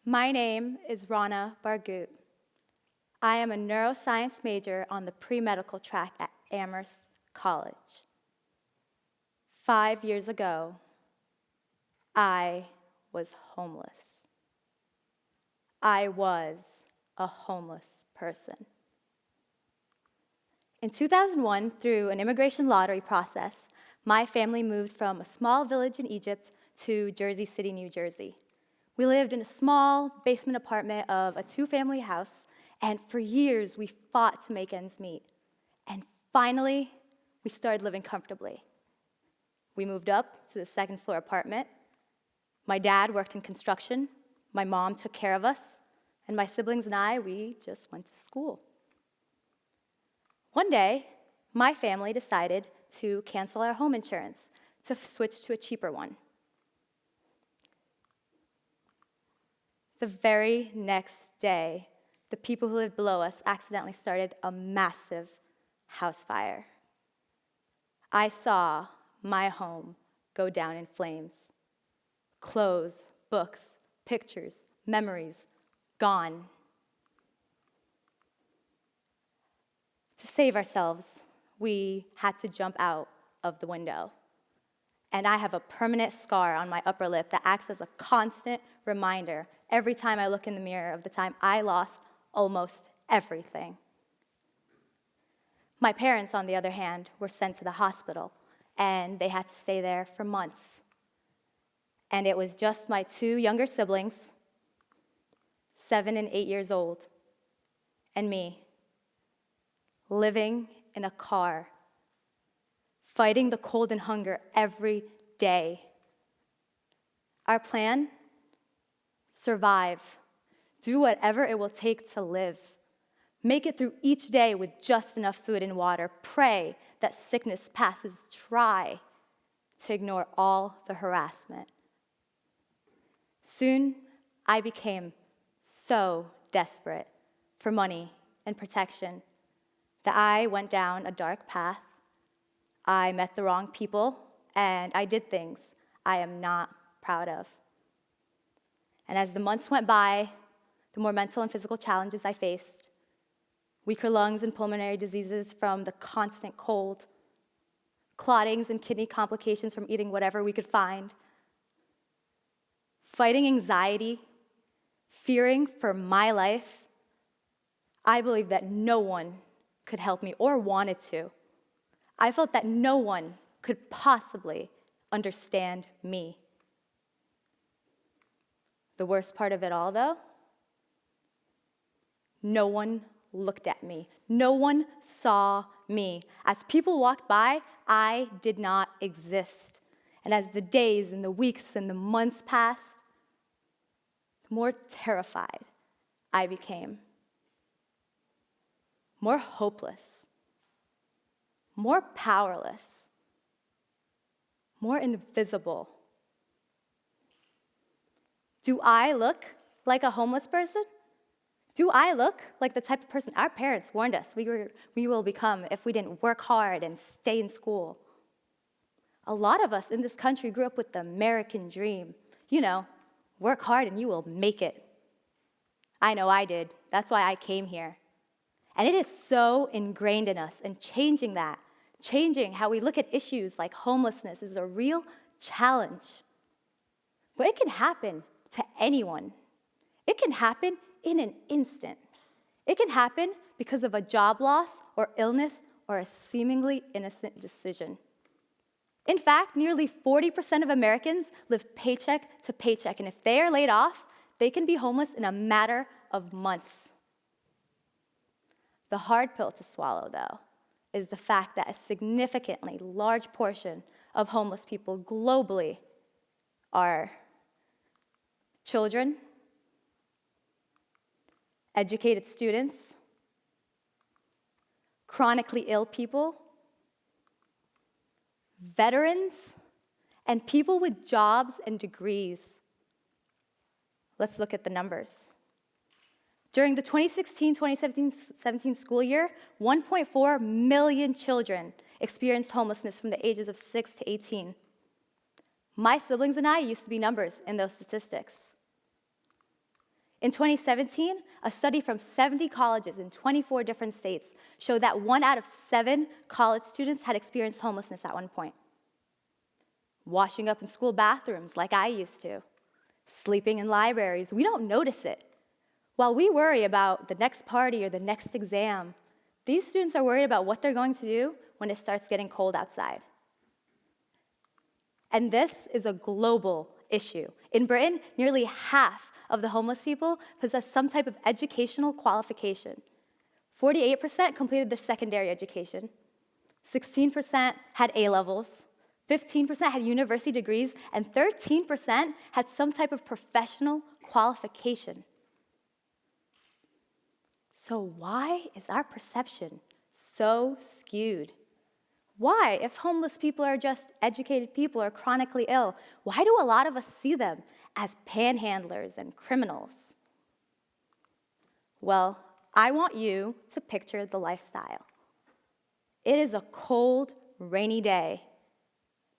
My name is Rana Barghout. I am a neuroscience major on the pre-medical track at Amherst College. 5 years ago, I was homeless. I was a homeless person. In 2001, through an immigration lottery process, my family moved from a small village in Egypt to Jersey City, New Jersey. We lived in a small basement apartment of a two-family house, and for years we fought to make ends meet. And finally, we started living comfortably. We moved up to the second-floor apartment. My dad worked in construction, my mom took care of us, and my siblings and I, we just went to school. One day, my family decided to cancel our home insurance to switch to a cheaper one. The very next day, the people who lived below us accidentally started a massive house fire. I saw my home go down in flames. Clothes, books, pictures, memories, gone. To save ourselves, we had to jump out of the window. And I have a permanent scar on my upper lip that acts as a constant reminder every time I look in the mirror of the time I lost almost everything. My parents, on the other hand, were sent to the hospital, and they had to stay there for months. And it was just my two younger siblings, 7 and 8 years old, and me, living in a car, fighting the cold and hunger every day. Our plan? Survive. Do whatever it will take to live. Make it through each day with just enough food and water. Pray that sickness passes. Try to ignore all the harassment. Soon, I became so desperate for money and protection that I went down a dark path. I met the wrong people, and I did things I am not proud of. And as the months went by, the more mental and physical challenges I faced, weaker lungs and pulmonary diseases from the constant cold, clottings and kidney complications from eating whatever we could find, fighting anxiety, fearing for my life, I believed that no one could help me or wanted to. I felt that no one could possibly understand me. The worst part of it all, though, no one looked at me. No one saw me. As people walked by, I did not exist. And as the days and the weeks and the months passed, the more terrified I became. More hopeless. More powerless. More invisible. Do I look like a homeless person? Do I look like the type of person our parents warned us we will become if we didn't work hard and stay in school? A lot of us in this country grew up with the American dream. You know, work hard and you will make it. I know I did. That's why I came here. And it is so ingrained in us, and changing that, changing how we look at issues like homelessness is a real challenge. But it can happen to anyone. It can happen in an instant. It can happen because of a job loss or illness or a seemingly innocent decision. In fact, nearly 40% of Americans live paycheck to paycheck, and if they are laid off, they can be homeless in a matter of months. The hard pill to swallow, though, is the fact that a significantly large portion of homeless people globally are children, educated students, chronically ill people, veterans, and people with jobs and degrees. Let's look at the numbers. During the 2016-2017 school year, 1.4 million children experienced homelessness from the ages of 6 to 18. My siblings and I used to be numbers in those statistics. In 2017, a study from 70 colleges in 24 different states showed that 1 out of 7 college students had experienced homelessness at one point. Washing up in school bathrooms like I used to, sleeping in libraries, we don't notice it. While we worry about the next party or the next exam, these students are worried about what they're going to do when it starts getting cold outside. And this is a global issue. In Britain, nearly half of the homeless people possess some type of educational qualification. 48% completed their secondary education, 16% had A-levels, 15% had university degrees, and 13% had some type of professional qualification. So why is our perception so skewed? Why, if homeless people are just educated people or chronically ill, why do a lot of us see them as panhandlers and criminals? Well, I want you to picture the lifestyle. It is a cold, rainy day.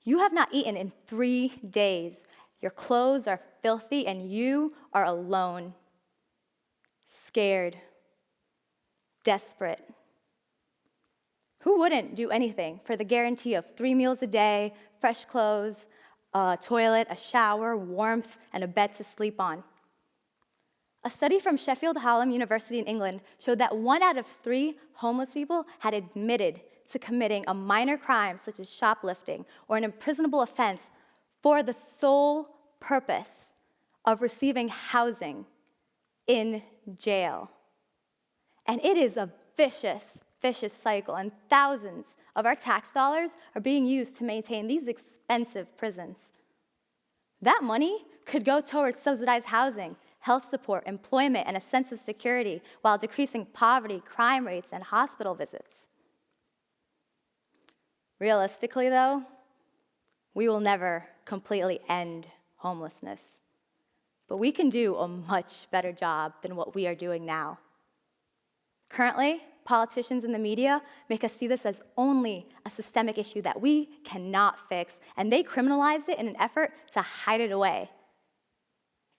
You have not eaten in 3 days. Your clothes are filthy and you are alone, scared, desperate. Who wouldn't do anything for the guarantee of 3 meals a day, fresh clothes, a toilet, a shower, warmth, and a bed to sleep on? A study from Sheffield Hallam University in England showed that 1 out of 3 homeless people had admitted to committing a minor crime such as shoplifting or an imprisonable offense for the sole purpose of receiving housing in jail. And it is a vicious cycle, and thousands of our tax dollars are being used to maintain these expensive prisons. That money could go towards subsidized housing, health support, employment, and a sense of security while decreasing poverty, crime rates, and hospital visits. Realistically, though, we will never completely end homelessness, but we can do a much better job than what we are doing now. Currently, politicians and the media make us see this as only a systemic issue that we cannot fix, and they criminalize it in an effort to hide it away.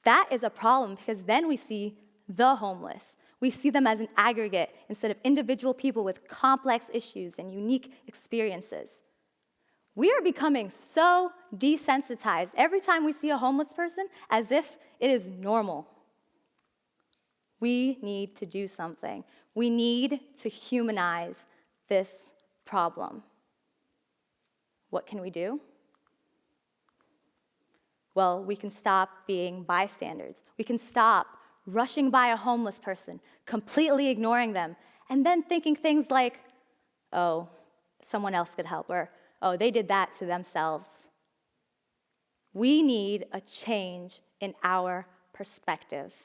That is a problem because then we see the homeless. We see them as an aggregate instead of individual people with complex issues and unique experiences. We are becoming so desensitized every time we see a homeless person as if it is normal. We need to do something. We need to humanize this problem. What can we do? Well, we can stop being bystanders. We can stop rushing by a homeless person, completely ignoring them, and then thinking things like, oh, someone else could help, or, oh, they did that to themselves. We need a change in our perspective.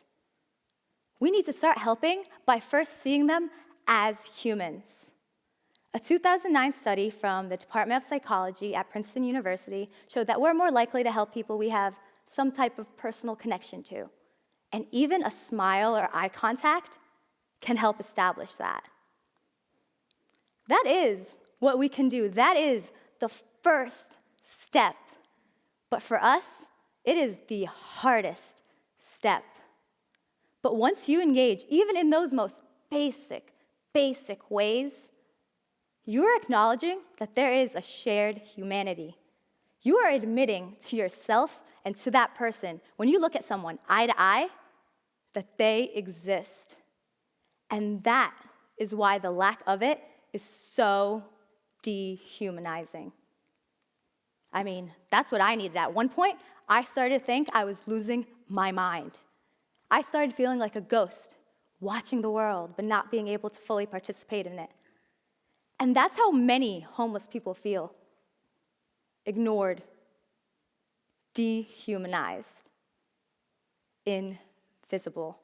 We need to start helping by first seeing them as humans. A 2009 study from the Department of Psychology at Princeton University showed that we're more likely to help people we have some type of personal connection to. And even a smile or eye contact can help establish that. That is what we can do. That is the first step. But for us, it is the hardest step. But once you engage, even in those most basic ways, you are acknowledging that there is a shared humanity. You are admitting to yourself and to that person, when you look at someone eye to eye, that they exist. And that is why the lack of it is so dehumanizing. I mean, that's what I needed. At one point, I started to think I was losing my mind. I started feeling like a ghost, watching the world, but not being able to fully participate in it. And that's how many homeless people feel. Ignored, dehumanized, invisible.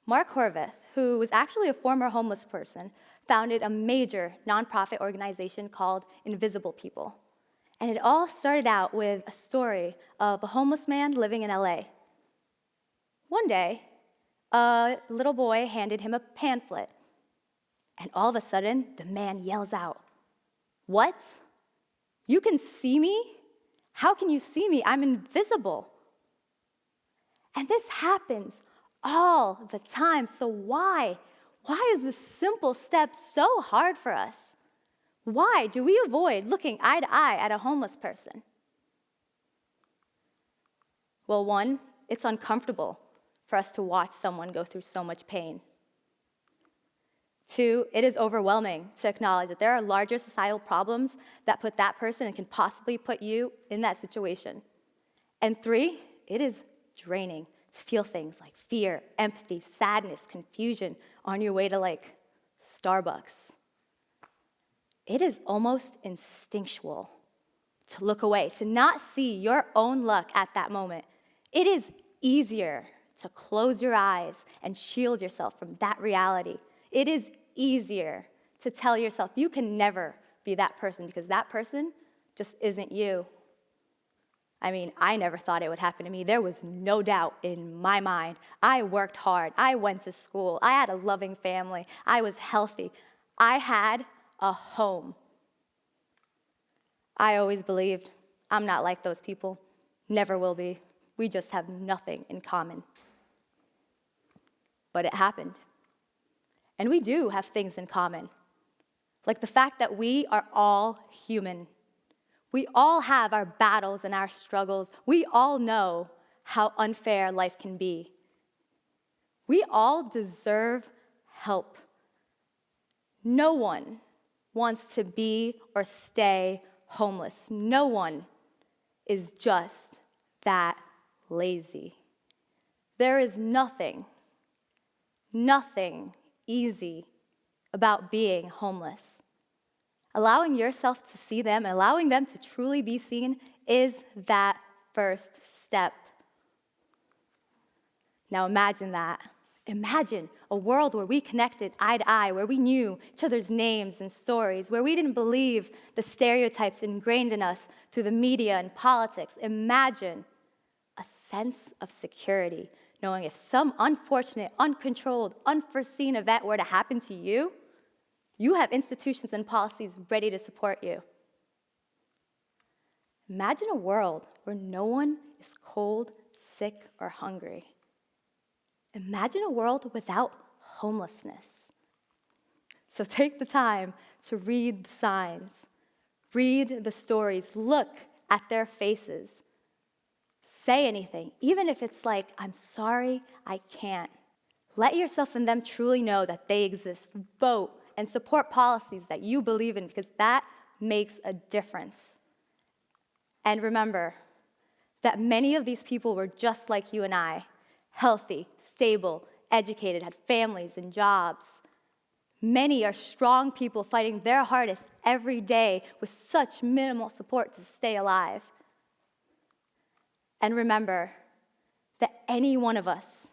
Mark Horvath, who was actually a former homeless person, founded a major nonprofit organization called Invisible People. And it all started out with a story of a homeless man living in LA. One day, a little boy handed him a pamphlet, and all of a sudden, the man yells out, "What? You can see me? How can you see me? I'm invisible." And this happens all the time. So why? Why is this simple step so hard for us? Why do we avoid looking eye to eye at a homeless person? Well, one, it's uncomfortable for us to watch someone go through so much pain. Two, it is overwhelming to acknowledge that there are larger societal problems that put that person and can possibly put you in that situation. And three, it is draining to feel things like fear, empathy, sadness, confusion on your way to like Starbucks. It is almost instinctual to look away, to not see your own luck at that moment. It is easier to close your eyes and shield yourself from that reality. It is easier to tell yourself you can never be that person because that person just isn't you. I mean, I never thought it would happen to me. There was no doubt in my mind. I worked hard. I went to school. I had a loving family. I was healthy. I had a home. I always believed I'm not like those people. Never will be. We just have nothing in common. But it happened. And we do have things in common, like the fact that we are all human. We all have our battles and our struggles. We all know how unfair life can be. We all deserve help. No one wants to be or stay homeless. No one is just that lazy. There is nothing easy about being homeless. Allowing yourself to see them, allowing them to truly be seen is that first step. Now imagine that. Imagine a world where we connected eye to eye, where we knew each other's names and stories, where we didn't believe the stereotypes ingrained in us through the media and politics. Imagine a sense of security, knowing if some unfortunate, uncontrolled, unforeseen event were to happen to you, you have institutions and policies ready to support you. Imagine a world where no one is cold, sick, or hungry. Imagine a world without homelessness. So take the time to read the signs, read the stories, look at their faces. Say anything, even if it's like, I'm sorry, I can't. Let yourself and them truly know that they exist. Vote and support policies that you believe in because that makes a difference. And remember that many of these people were just like you and I, healthy, stable, educated, had families and jobs. Many are strong people fighting their hardest every day with such minimal support to stay alive. And remember that any one of us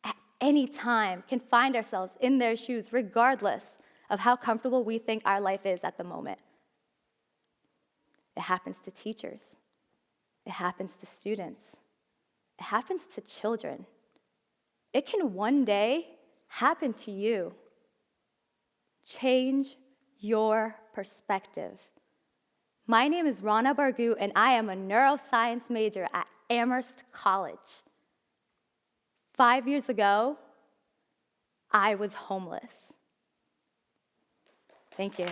at any time can find ourselves in their shoes regardless of how comfortable we think our life is at the moment. It happens to teachers. It happens to students. It happens to children. It can one day happen to you. Change your perspective. My name is Rana Barghout, and I am a neuroscience major at Amherst College. 5 years ago, I was homeless. Thank you.